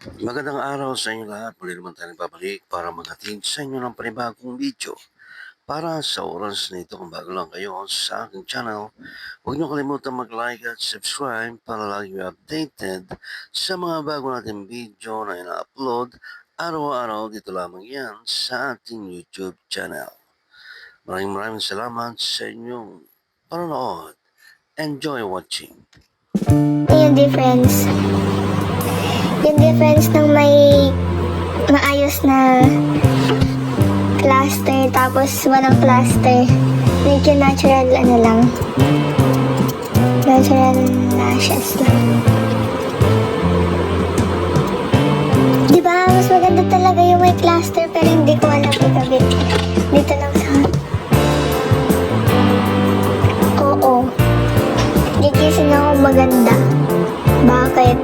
Magandang araw sa inyo lahat. Muli naman tayo nagbabalik para maghatid sa inyo ng panibagong video. Para sa oras na ito, kung bago lang kayo sa aking channel, huwag niyo kalimutan mag-like at subscribe para lagi kayo updated sa mga bago nating video na ina-upload araw-araw dito lamang yan sa ating YouTube channel. Maraming salamat sa inyong panonood. Enjoy watching. Yung difference. Yung difference ng may maayos na plaster tapos walang plaster. Medyo natural lang. Natural lashes lang. Diba? Mas maganda talaga yung may plaster pero hindi ko alam ikabit. Dito lang sa... Oo. Gigising ako maganda. Bakit?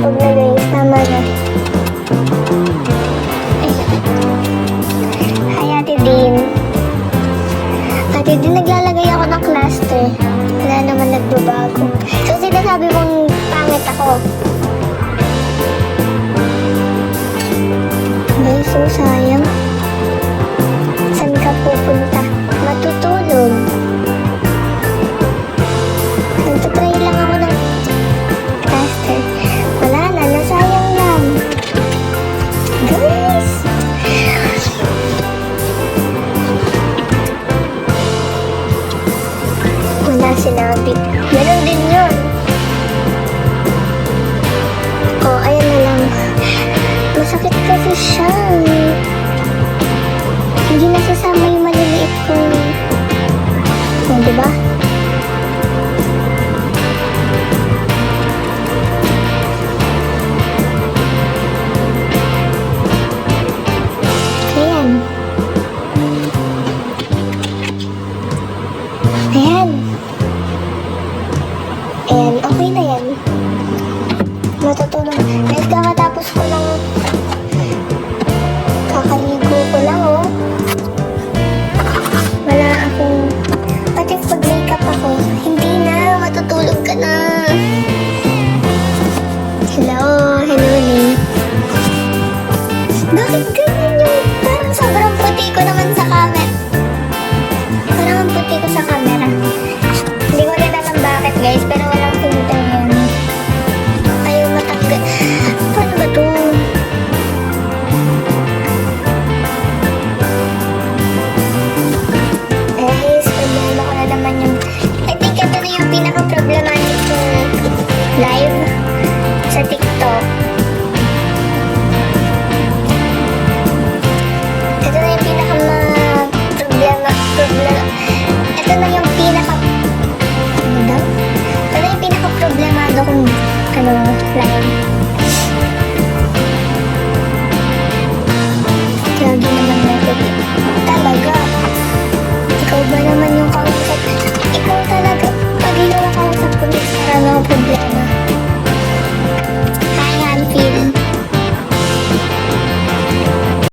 Huwag na guys, tama na. Hi Ate Din. Ate Din, naglalagay ako ng cluster. Wala naman nagbabago. So sinasabi mong pangit ako. Guys, so sayang. Saan ka pupunta? Matutulog. Nagtatry lang ako ng cluster. Wala na, nasayang lang. Guys! Wala sinabi. Meron din yun. Oh, ayan na lang. Masakit kasi siya. Hindi nasasama yung maliliit kong... Oh, diba? Ayan. Ayan. Ayan, okay na yan. Matutulog. Let's go!